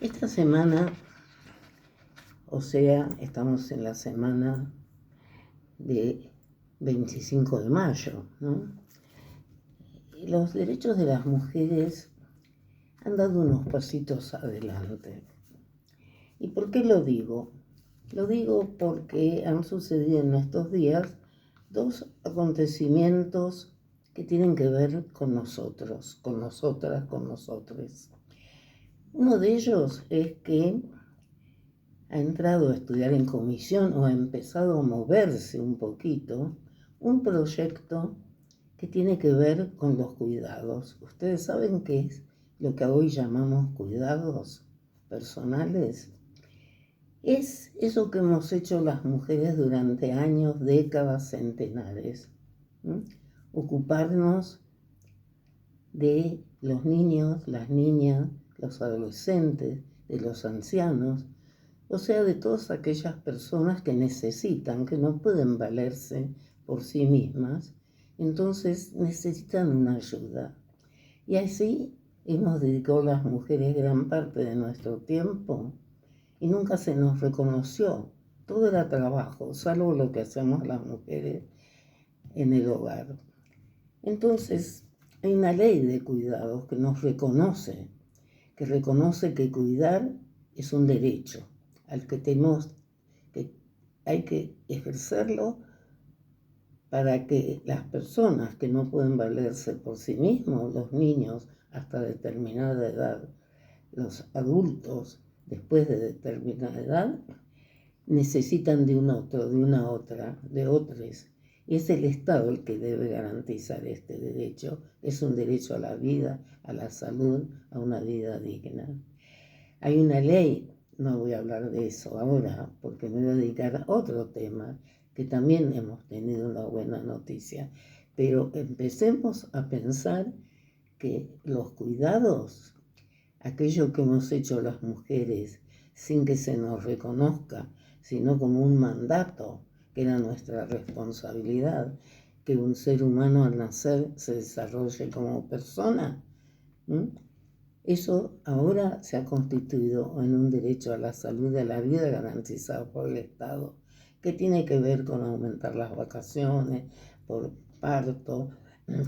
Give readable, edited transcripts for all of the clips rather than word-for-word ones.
Esta semana, o sea, estamos en la semana de 25 de mayo, ¿no? Los derechos de las mujeres han dado unos pasitos adelante. ¿Y por qué lo digo? Lo digo porque han sucedido en estos días dos acontecimientos que tienen que ver con nosotros, con nosotras, con nosotres. Uno de ellos es que ha entrado a estudiar en comisión o ha empezado a moverse un poquito un proyecto que tiene que ver con los cuidados. ¿Ustedes saben qué es lo que hoy llamamos cuidados personales? Es eso que hemos hecho las mujeres durante años, décadas, centenares. Ocuparnos de los niños, las niñas, los adolescentes, de los ancianos, o sea, de todas aquellas personas que necesitan, que no pueden valerse por sí mismas, entonces necesitan una ayuda. Y así hemos dedicado las mujeres gran parte de nuestro tiempo y nunca se nos reconoció. Todo era trabajo, salvo lo que hacemos las mujeres en el hogar. Entonces, hay una ley de cuidados que nos reconoce, que cuidar es un derecho al que hay que ejercerlo para que las personas que no pueden valerse por sí mismos, los niños hasta determinada edad, los adultos después de determinada edad, necesitan de un otro, de una otra, de otros. Y es el Estado el que debe garantizar este derecho. Es un derecho a la vida, a la salud, a una vida digna. Hay una ley, no voy a hablar de eso ahora, porque me voy a dedicar a otro tema, que también hemos tenido una buena noticia. Pero empecemos a pensar que los cuidados, aquello que hemos hecho las mujeres sin que se nos reconozca, sino como un mandato, que era nuestra responsabilidad, que un ser humano al nacer se desarrolle como persona. Eso ahora se ha constituido en un derecho a la salud y a la vida garantizado por el Estado, que tiene que ver con aumentar las vacaciones por parto,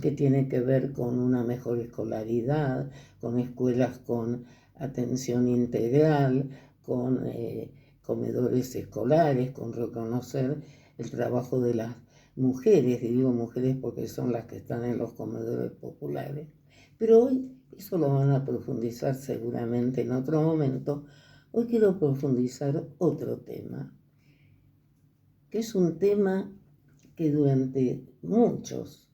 que tiene que ver con una mejor escolaridad, con escuelas con atención integral, con comedores escolares, con reconocer el trabajo de las mujeres, y digo mujeres porque son las que están en los comedores populares. Pero hoy eso lo van a profundizar seguramente en otro momento. Hoy quiero profundizar otro tema, que es un tema que durante muchos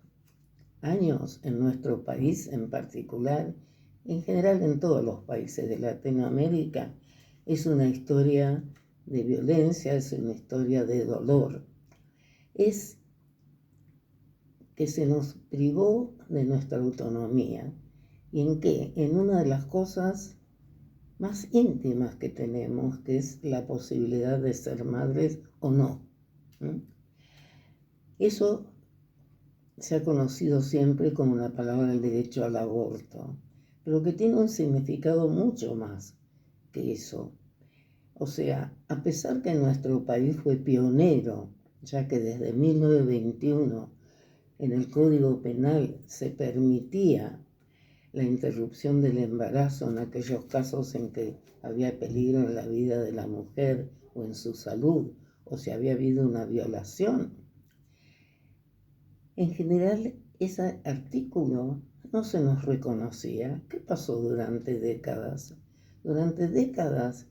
años en nuestro país en particular, en general en todos los países de Latinoamérica, es una historia de violencia, es una historia de dolor. Es que se nos privó de nuestra autonomía. ¿Y en qué? En una de las cosas más íntimas que tenemos, que es la posibilidad de ser madres o no. Eso se ha conocido siempre como la palabra del derecho al aborto, pero que tiene un significado mucho más que eso. O sea, a pesar que nuestro país fue pionero, ya que desde 1921 en el Código Penal se permitía la interrupción del embarazo en aquellos casos en que había peligro en la vida de la mujer o en su salud, o si había habido una violación. En general, ese artículo no se nos reconocía. ¿Qué pasó durante décadas? Durante décadas,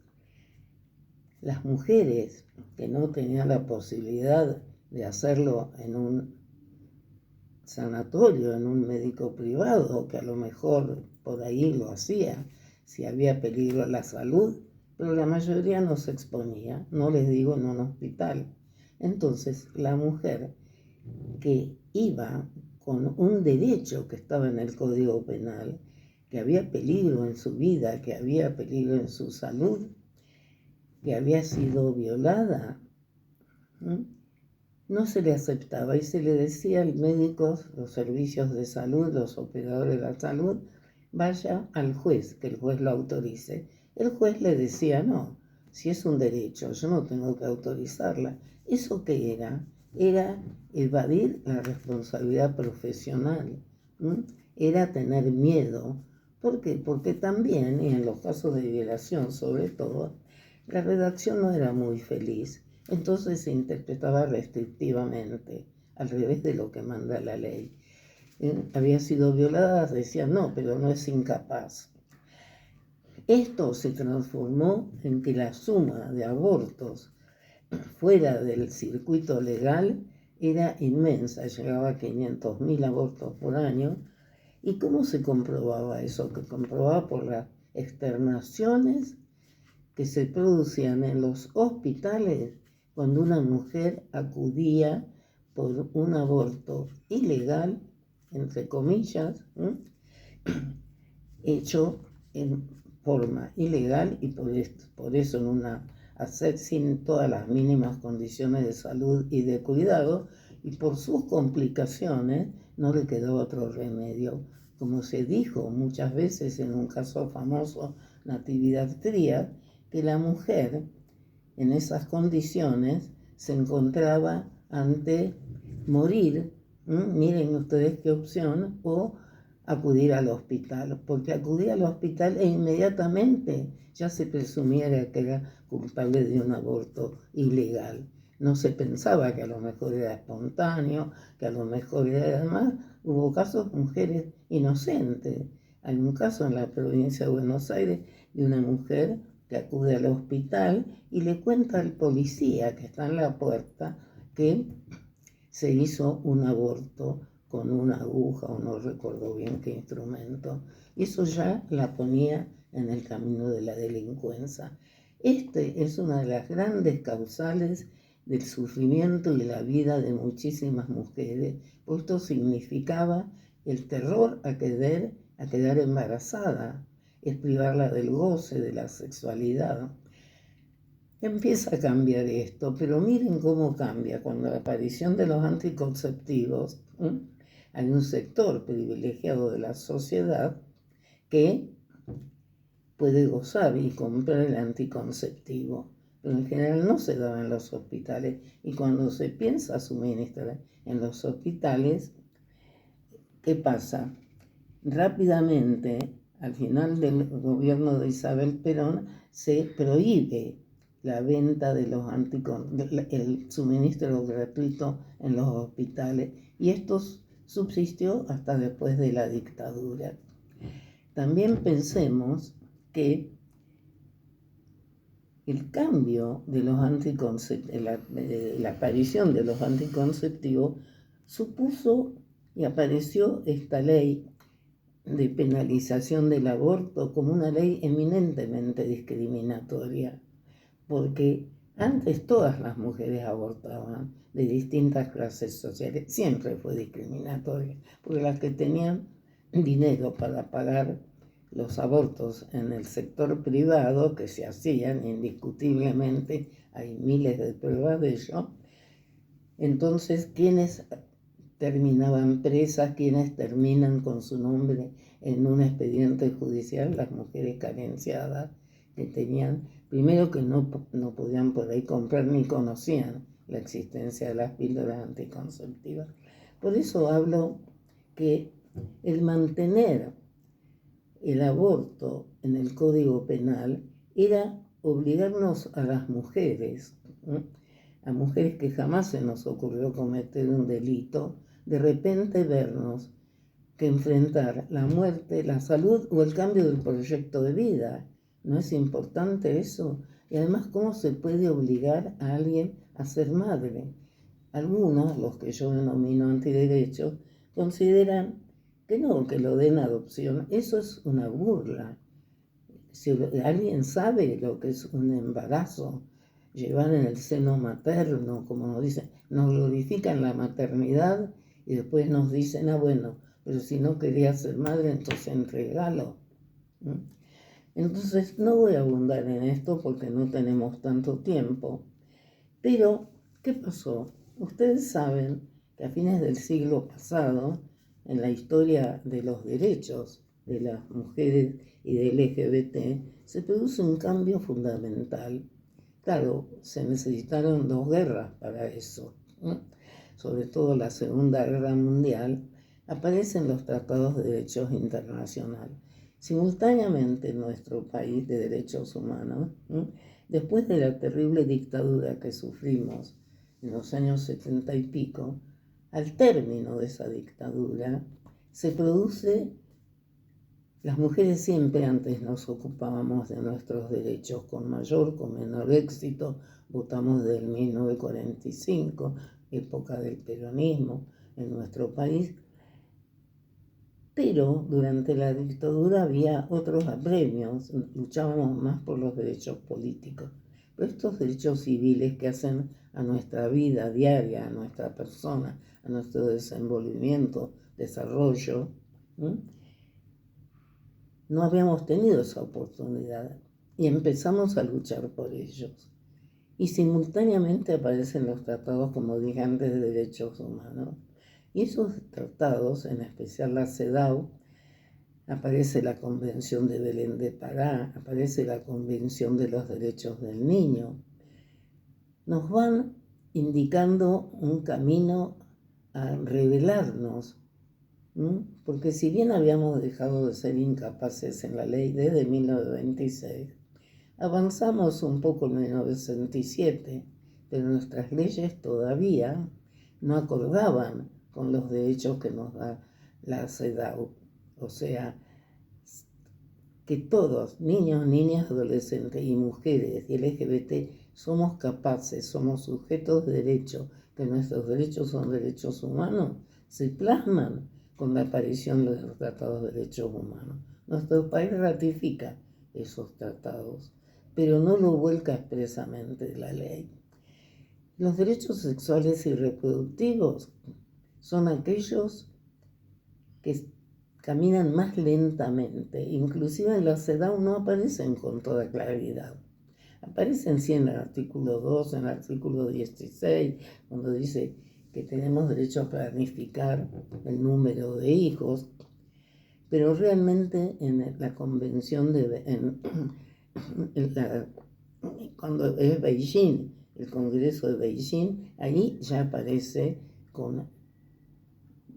las mujeres que no tenían la posibilidad de hacerlo en un sanatorio, en un médico privado, que a lo mejor por ahí lo hacía, si había peligro a la salud, pero la mayoría no se exponía, no les digo en un hospital. Entonces, la mujer que iba con un derecho que estaba en el Código Penal, que había peligro en su vida, que había peligro en su salud, que había sido violada, no se le aceptaba y se le decía al médico, los servicios de salud, los operadores de la salud, vaya al juez, que el juez lo autorice. el juez le decía, no, si es un derecho, yo no tengo que autorizarla. ¿Eso qué era? Era evadir la responsabilidad profesional, ¿m? Era tener miedo. ¿Por qué? Porque también, y en los casos de violación sobre todo, la redacción no era muy feliz, entonces se interpretaba restrictivamente, al revés de lo que manda la ley. Había sido violada, decían, no, pero no es incapaz. Esto se transformó en que la suma de abortos fuera del circuito legal era inmensa, llegaba a 500.000 abortos por año. ¿Y cómo se comprobaba eso? Que comprobaba por las externaciones que se producían en los hospitales cuando una mujer acudía por un aborto ilegal, entre comillas, hecho en forma ilegal y por eso hacer sin todas las mínimas condiciones de salud y de cuidado, y por sus complicaciones no le quedó otro remedio. Como se dijo muchas veces en un caso famoso, Natividad Trías, que la mujer en esas condiciones se encontraba ante morir, miren ustedes qué opción, o acudir al hospital, porque acudía al hospital e inmediatamente ya se presumiera que era culpable de un aborto ilegal. No se pensaba que a lo mejor era espontáneo, que a lo mejor era, además, hubo casos de mujeres inocentes. Hay un caso en la provincia de Buenos Aires de una mujer que acude al hospital y le cuenta al policía que está en la puerta que se hizo un aborto con una aguja o no recuerdo bien qué instrumento. Y eso ya la ponía en el camino de la delincuencia. Este es una de las grandes causales del sufrimiento y la vida de muchísimas mujeres, pues esto significaba el terror a quedar embarazada, es privarla del goce, de la sexualidad. Empieza a cambiar esto, pero miren cómo cambia cuando la aparición de los anticonceptivos. Hay un sector privilegiado de la sociedad que puede gozar y comprar el anticonceptivo, pero en general no se daba en los hospitales, y cuando se piensa suministrar en los hospitales, ¿qué pasa? Rápidamente, al final del gobierno de Isabel Perón, se prohíbe la venta de los el suministro gratuito en los hospitales, y esto subsistió hasta después de la dictadura. También pensemos que el cambio de los la aparición de los anticonceptivos supuso y apareció esta ley de penalización del aborto como una ley eminentemente discriminatoria, porque antes todas las mujeres abortaban de distintas clases sociales, siempre fue discriminatoria, porque las que tenían dinero para pagar los abortos en el sector privado, que se hacían indiscutiblemente, hay miles de pruebas de ello, entonces quienes terminaban presas, quienes terminan con su nombre en un expediente judicial, las mujeres carenciadas que tenían, primero que no podían por ahí comprar ni conocían la existencia de las píldoras anticonceptivas. Por eso hablo que el mantener el aborto en el Código Penal era obligarnos a las mujeres, a mujeres que jamás se nos ocurrió cometer un delito, de repente vernos que enfrentar la muerte, la salud o el cambio del proyecto de vida. ¿No es importante eso? Y además, ¿cómo se puede obligar a alguien a ser madre? Algunos, los que yo denomino antiderechos, consideran que no, que lo den adopción. Eso es una burla. Si alguien sabe lo que es un embarazo, llevar en el seno materno, como nos dicen, nos glorifican la maternidad y después nos dicen, bueno, pero si no querías ser madre, entonces entregalo. Entonces no voy a abundar en esto porque no tenemos tanto tiempo. Pero, ¿qué pasó? Ustedes saben que a fines del siglo pasado, en la historia de los derechos de las mujeres y del LGBT, se produce un cambio fundamental. Claro, se necesitaron 2 guerras para eso, ¿no? Sobre todo la Segunda Guerra Mundial, aparecen los tratados de derechos internacionales. Simultáneamente en nuestro país de derechos humanos, ¿no? Después de la terrible dictadura que sufrimos en los años 70 y pico, al término de esa dictadura se produce. Las mujeres siempre antes nos ocupábamos de nuestros derechos, con mayor, con menor éxito. Votamos del 1945, época del peronismo en nuestro país. Pero durante la dictadura había otros apremios, luchábamos más por los derechos políticos. Pero estos derechos civiles que hacen a nuestra vida diaria, a nuestra persona, a nuestro desenvolvimiento, desarrollo, ¿sí? No habíamos tenido esa oportunidad y empezamos a luchar por ellos. Y simultáneamente aparecen los tratados, como dije antes, de derechos humanos. Y esos tratados, en especial la CEDAW, aparece la Convención de Belén de Pará, aparece la Convención de los Derechos del Niño. Nos van indicando un camino a revelarnos. Porque si bien habíamos dejado de ser incapaces en la ley desde 1926, avanzamos un poco en 1967, pero nuestras leyes todavía no acordaban con los derechos que nos da la CEDAW. O sea, que todos, niños, niñas, adolescentes y mujeres y LGBT, somos capaces, somos sujetos de derecho, que nuestros derechos son derechos humanos, se plasman con la aparición de los tratados de derechos humanos. Nuestro país ratifica esos tratados, pero no lo vuelca expresamente la ley. Los derechos sexuales y reproductivos son aquellos que caminan más lentamente, inclusive en la CEDAW no aparecen con toda claridad. Aparecen sí en el artículo 2, en el artículo 16, cuando dice que tenemos derecho a planificar el número de hijos, pero realmente en la convención cuando es Beijing, el Congreso de Beijing, ahí ya aparece con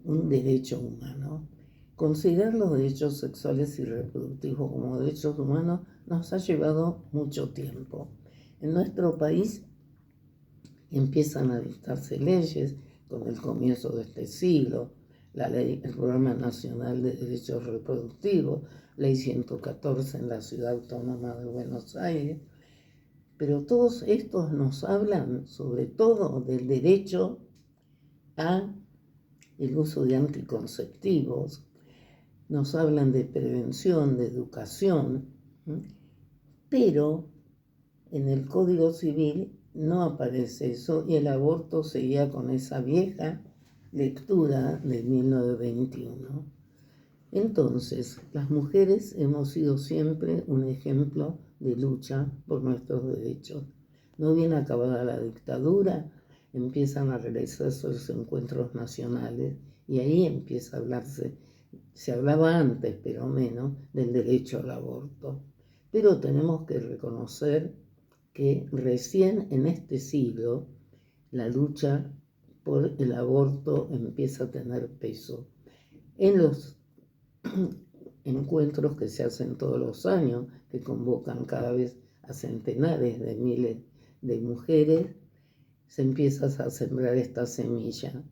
un derecho humano. Considerar los derechos sexuales y reproductivos como derechos humanos nos ha llevado mucho tiempo. En nuestro país empiezan a dictarse leyes con el comienzo de este siglo, la ley, el Programa Nacional de Derechos Reproductivos, Ley 114 en la Ciudad Autónoma de Buenos Aires, pero todos estos nos hablan sobre todo del derecho a el uso de anticonceptivos, nos hablan de prevención, de educación, pero en el Código Civil no aparece eso y el aborto seguía con esa vieja lectura de 1921. Entonces, las mujeres hemos sido siempre un ejemplo de lucha por nuestros derechos. No bien acabada la dictadura, empiezan a realizarse los encuentros nacionales y ahí empieza a hablarse, se hablaba antes, pero menos, del derecho al aborto. Pero tenemos que reconocer que recién en este siglo la lucha por el aborto empieza a tener peso. En los encuentros que se hacen todos los años, que convocan cada vez a centenares de miles de mujeres, se empieza a sembrar esta semilla.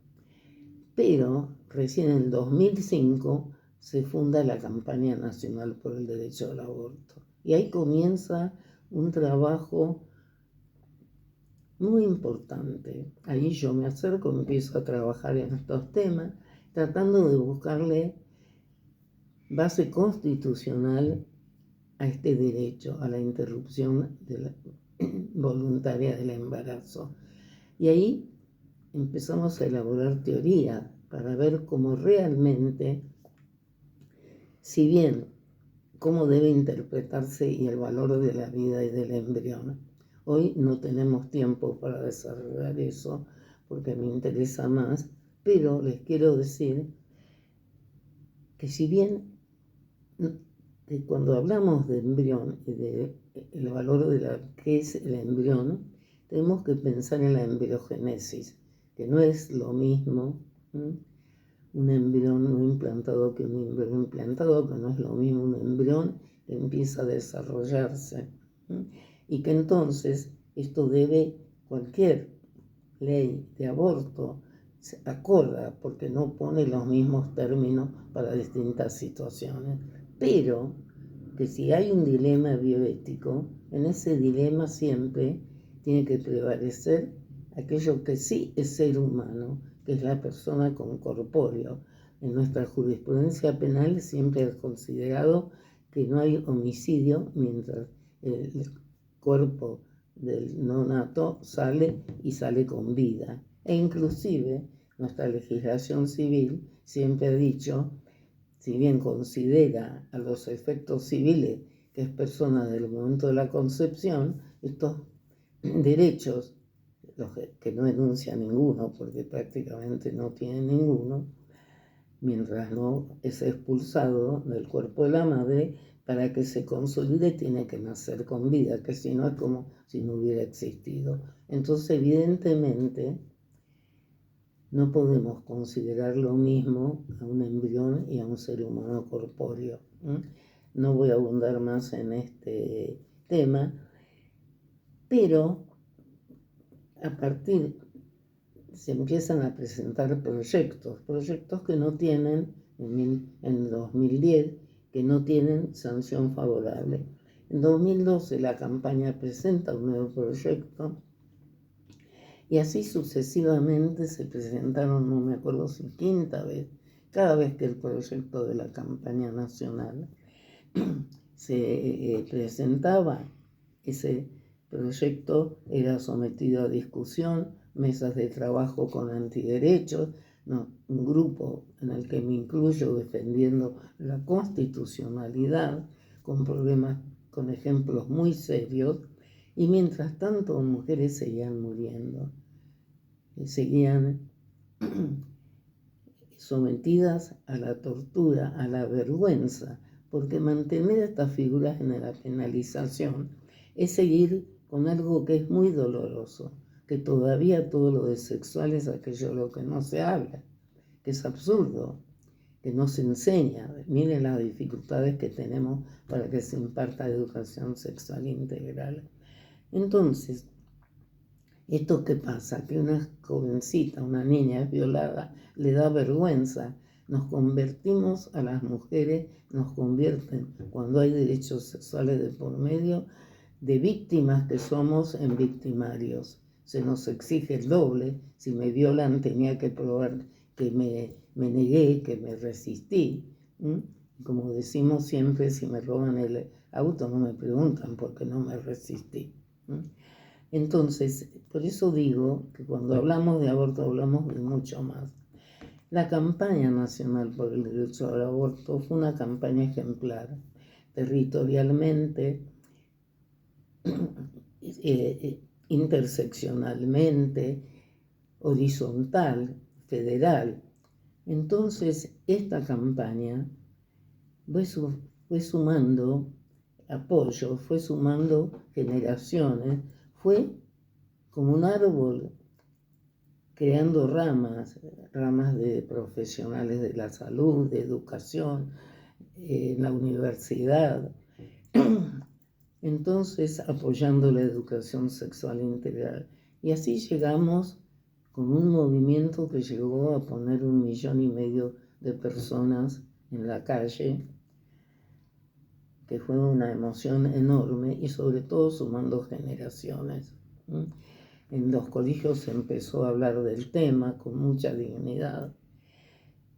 Pero recién en el 2005 se funda la Campaña Nacional por el Derecho al Aborto. Y ahí comienza un trabajo muy importante. Ahí yo me acerco, empiezo a trabajar en estos temas, tratando de buscarle base constitucional a este derecho, a la interrupción voluntaria del embarazo. Y ahí empezamos a elaborar teoría para ver cómo realmente, si bien cómo debe interpretarse y el valor de la vida y del embrión. Hoy no tenemos tiempo para desarrollar eso porque me interesa más, pero les quiero decir que si bien que cuando hablamos de embrión y del valor de qué es el embrión, tenemos que pensar en la embriogénesis, que no es lo mismo un embrión no implantado que un embrión implantado, que no es lo mismo un embrión que empieza a desarrollarse, y que entonces esto debe cualquier ley de aborto se acorda porque no pone los mismos términos para distintas situaciones, pero que si hay un dilema bioético, en ese dilema siempre tiene que prevalecer aquello que sí es ser humano, que es la persona con corpóreo. En nuestra jurisprudencia penal siempre es considerado que no hay homicidio mientras el cuerpo del neonato sale y sale con vida. E inclusive nuestra legislación civil siempre ha dicho, si bien considera a los efectos civiles que es persona del momento de la concepción, estos derechos, los que no enuncia ninguno, porque prácticamente no tiene ninguno, mientras no es expulsado del cuerpo de la madre, para que se consolide tiene que nacer con vida, que si no es como si no hubiera existido. Entonces, evidentemente, no podemos considerar lo mismo a un embrión y a un ser humano corpóreo. No voy a abundar más en este tema, pero a partir se empiezan a presentar proyectos que no tienen, en 2010, que no tienen sanción favorable. En 2012 la campaña presenta un nuevo proyecto y así sucesivamente se presentaron, no me acuerdo si quinta vez, cada vez que el proyecto de la campaña nacional se presentaba, ese proyecto era sometido a discusión, mesas de trabajo con antiderechos, un grupo en el que me incluyo defendiendo la constitucionalidad, con problemas, con ejemplos muy serios, y mientras tanto mujeres seguían muriendo, seguían sometidas a la tortura, a la vergüenza, porque mantener estas figuras en la penalización es seguir con algo que es muy doloroso, que todavía todo lo de sexual es aquello de lo que no se habla, que es absurdo, que no se enseña. Miren las dificultades que tenemos para que se imparta educación sexual integral. Entonces, ¿esto qué pasa? Que una jovencita, una niña es violada, le da vergüenza. Nos convertimos a las mujeres, nos convierten, cuando hay derechos sexuales de por medio, de víctimas que somos en victimarios. Se nos exige el doble. Si me violan tenía que probar que me negué, que me resistí. Como decimos siempre, si me roban el auto no me preguntan por qué no me resistí. Entonces, por eso digo que cuando hablamos de aborto hablamos de mucho más. La campaña nacional por el derecho al aborto fue una campaña ejemplar, territorialmente, interseccionalmente, horizontal, federal. Entonces, esta campaña fue sumando apoyo, fue sumando generaciones, fue como un árbol creando ramas de profesionales de la salud, de educación, en la universidad. Entonces, apoyando la educación sexual integral. Y así llegamos con un movimiento que llegó a poner 1,5 millones de personas en la calle, que fue una emoción enorme y sobre todo sumando generaciones. En los colegios se empezó a hablar del tema con mucha dignidad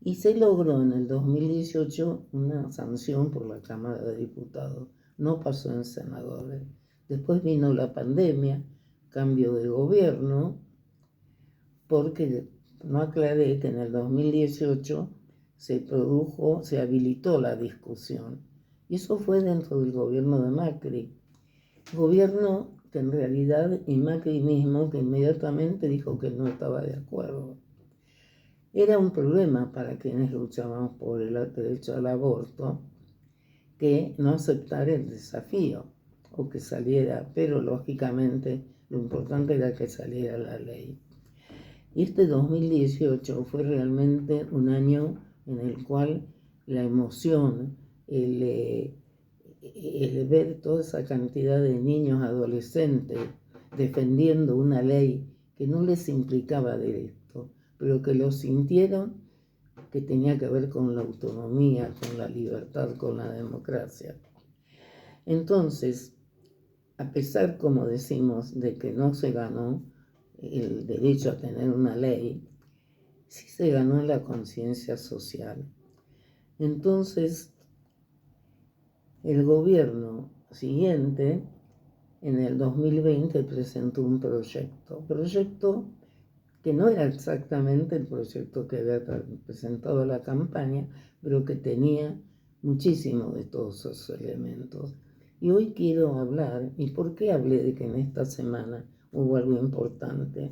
y se logró en el 2018 una sanción por la Cámara de Diputados. No pasó en senadores. Después vino la pandemia, cambio de gobierno, porque no aclaré que en el 2018 se habilitó la discusión. Y eso fue dentro del gobierno de Macri. Gobierno que en realidad, y Macri mismo, que inmediatamente dijo que no estaba de acuerdo. Era un problema para quienes luchábamos por el derecho al aborto, que no aceptar el desafío o que saliera, pero lógicamente lo importante era que saliera la ley. Y este 2018 fue realmente un año en el cual la emoción, el ver toda esa cantidad de niños, adolescentes, defendiendo una ley que no les implicaba derecho, pero que lo sintieron que tenía que ver con la autonomía, con la libertad, con la democracia. Entonces, a pesar, como decimos, de que no se ganó el derecho a tener una ley, sí se ganó la conciencia social. Entonces, el gobierno siguiente, en el 2020, presentó un proyecto que no era exactamente el proyecto que había presentado la campaña, pero que tenía muchísimo de todos esos elementos. Y hoy quiero hablar, ¿y por qué hablé de que en esta semana hubo algo importante?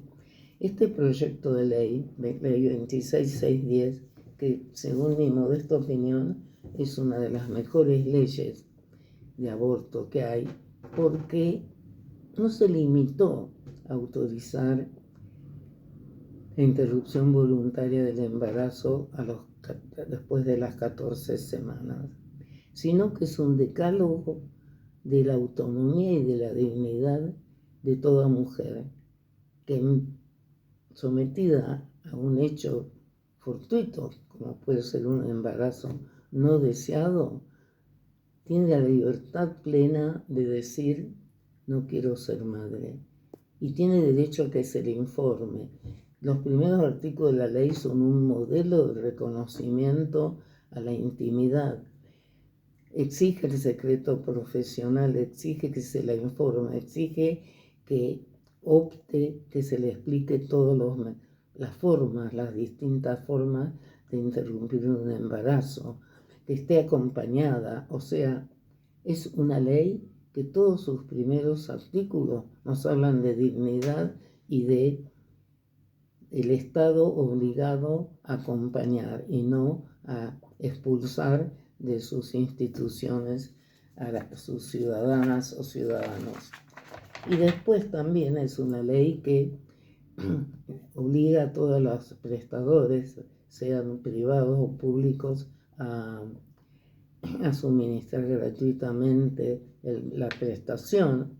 Este proyecto de ley 26610, que según mi modesta opinión es una de las mejores leyes de aborto que hay, porque no se limitó a autorizar la interrupción voluntaria del embarazo después de las 14 semanas, sino que es un decálogo de la autonomía y de la dignidad de toda mujer que, sometida a un hecho fortuito, como puede ser un embarazo no deseado, tiene la libertad plena de decir no quiero ser madre y tiene derecho a que se le informe. Los primeros artículos de la ley son un modelo de reconocimiento a la intimidad. Exige el secreto profesional, exige que se la informe, exige que opte, que se le explique todas las formas, las distintas formas de interrumpir un embarazo, que esté acompañada. O sea, es una ley que todos sus primeros artículos nos hablan de dignidad y de el Estado obligado a acompañar y no a expulsar de sus instituciones a sus ciudadanas o ciudadanos. Y después también es una ley que obliga a todos los prestadores, sean privados o públicos, a suministrar gratuitamente la prestación.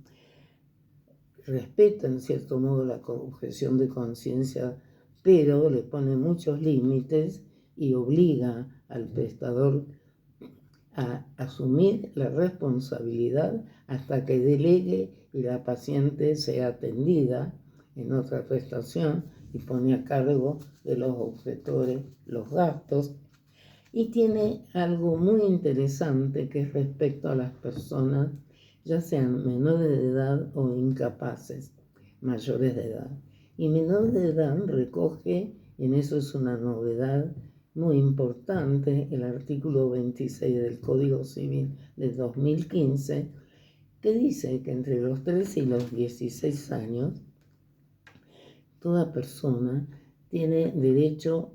Respeta en cierto modo la objeción de conciencia, pero le pone muchos límites y obliga al prestador a asumir la responsabilidad hasta que delegue y la paciente sea atendida en otra prestación y pone a cargo de los objetores los gastos. Y tiene algo muy interesante que es respecto a las personas, ya sean menores de edad o incapaces, mayores de edad. Y menores de edad recoge, en eso es una novedad muy importante, el artículo 26 del Código Civil de 2015, que dice que entre los 13 y los 16 años, toda persona tiene derecho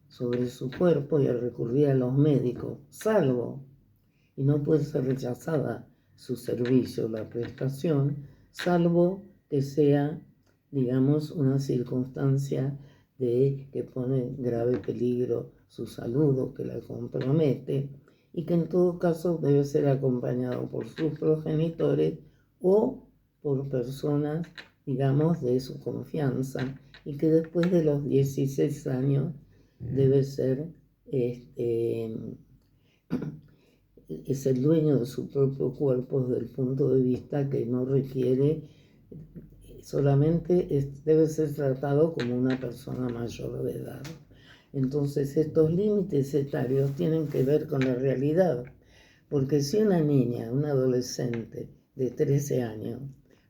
sobre su cuerpo y a recurrir a los médicos, salvo, y no puede ser rechazada su servicio, la prestación, salvo que sea, digamos, una circunstancia que pone en grave peligro su salud o que la compromete, y que en todo caso debe ser acompañado por sus progenitores o por personas, digamos, de su confianza, y que después de los 16 años debe ser, es el dueño de su propio cuerpo desde el punto de vista que no requiere, solamente debe ser tratado como una persona mayor de edad. Entonces estos límites etarios tienen que ver con la realidad, porque si una niña, una adolescente de 13 años,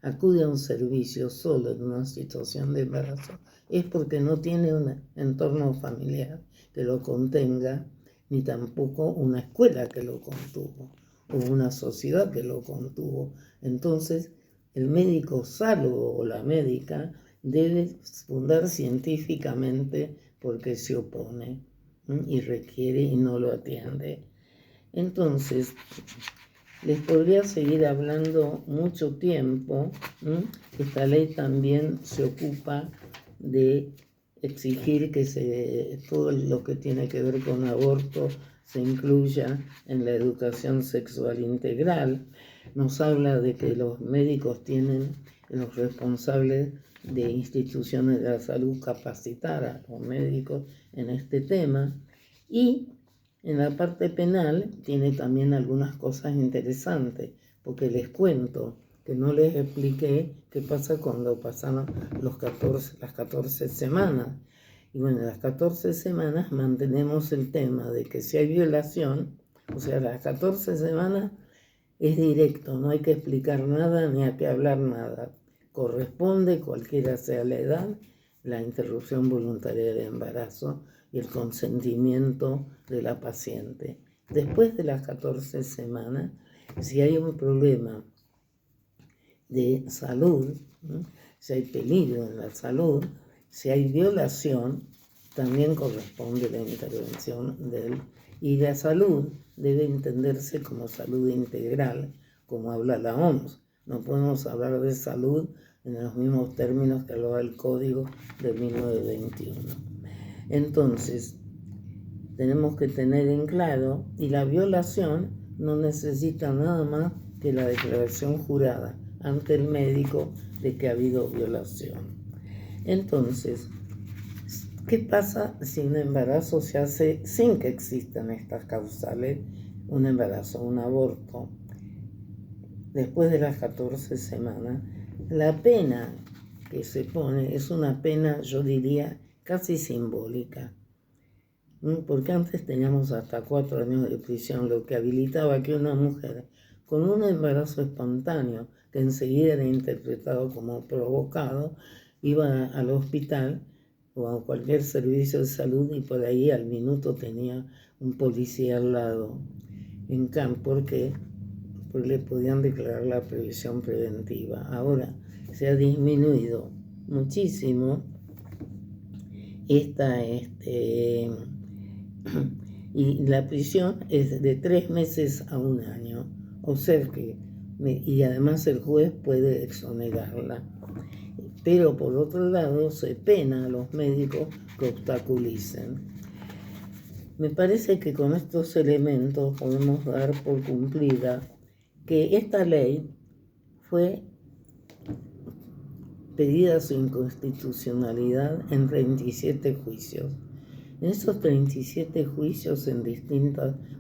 acude a un servicio solo en una situación de embarazo, es porque no tiene un entorno familiar que lo contenga, ni tampoco una escuela que lo contuvo, o una sociedad que lo contuvo. Entonces, el médico salvo o la médica debe fundar científicamente porque se opone y requiere y no lo atiende. Entonces, les podría seguir hablando mucho tiempo. Esta ley también se ocupa de exigir que todo lo que tiene que ver con aborto se incluya en la educación sexual integral. Nos habla de que los médicos tienen, los responsables de instituciones de la salud, capacitar a los médicos en este tema. Y en la parte penal tiene también algunas cosas interesantes, porque les cuento que no les expliqué qué pasa cuando pasaron las 14 semanas. Y bueno, en las 14 semanas mantenemos el tema de que si hay violación, o sea, las 14 semanas es directo, no hay que explicar nada ni hay que hablar nada. Corresponde, cualquiera sea la edad, la interrupción voluntaria del embarazo y el consentimiento de la paciente. Después de las 14 semanas, si hay un problema de salud, si hay peligro en la salud, si hay violación, también corresponde la intervención y la salud debe entenderse como salud integral, como habla la OMS. No podemos hablar de salud en los mismos términos que hablaba el Código de 1921. Entonces, tenemos que tener en claro, y la violación no necesita nada más que la declaración jurada ante el médico de que ha habido violación. Entonces, ¿qué pasa si un embarazo se hace sin que existan estas causales? Un embarazo, un aborto, después de las 14 semanas, la pena que se pone es una pena, yo diría, casi simbólica. Porque antes teníamos hasta 4 años de prisión, lo que habilitaba que una mujer con un embarazo espontáneo, que enseguida era interpretado como provocado, iba al hospital o a cualquier servicio de salud y por ahí al minuto tenía un policía al lado. En cambio, ¿por qué? Porque le podían declarar la prisión preventiva. Ahora se ha disminuido muchísimo y la prisión es de 3 meses a 1 año, o sea que, y además el juez puede exonerarla. Pero por otro lado se pena a los médicos que obstaculicen. Me parece que con estos elementos podemos dar por cumplida que esta ley fue pedida su inconstitucionalidad en 37 juicios. En esos 37 juicios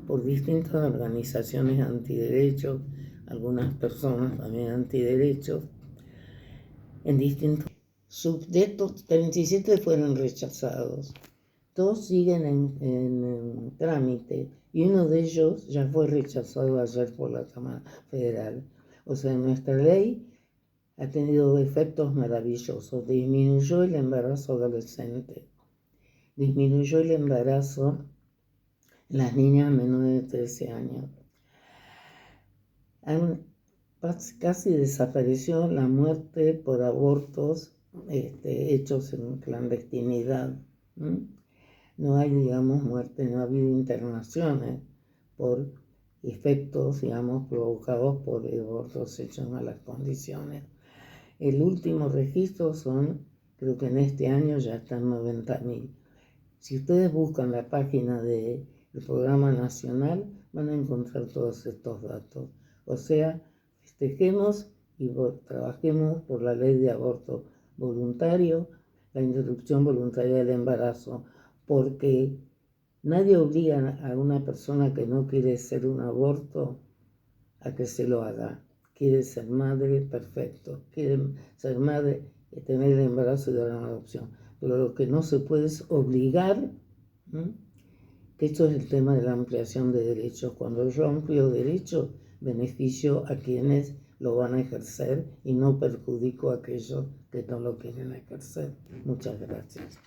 por distintas organizaciones antiderechos, algunas personas también antiderechos, de estos 37 fueron rechazados. 2 siguen en trámite y uno de ellos ya fue rechazado ayer por la Cámara Federal. O sea, nuestra ley ha tenido efectos maravillosos. Disminuyó el embarazo adolescente, disminuyó el embarazo en las niñas menores de 13 años. Casi desapareció la muerte por abortos hechos en clandestinidad. No hay, muerte, no ha habido internaciones por efectos, provocados por abortos hechos en malas condiciones. El último registro creo que en este año ya están 90.000. Si ustedes buscan la página del Programa Nacional, van a encontrar todos estos datos. O sea, festejemos y trabajemos por la ley de aborto voluntario, la interrupción voluntaria del embarazo, porque nadie obliga a una persona que no quiere hacer un aborto a que se lo haga. Quiere ser madre, perfecto. Quiere ser madre, tener el embarazo y dar una adopción. Pero lo que no se puede es obligar, que esto es el tema de la ampliación de derechos. Cuando yo amplio derechos, beneficio a quienes lo van a ejercer y no perjudico a aquellos que no lo quieren ejercer. Muchas gracias.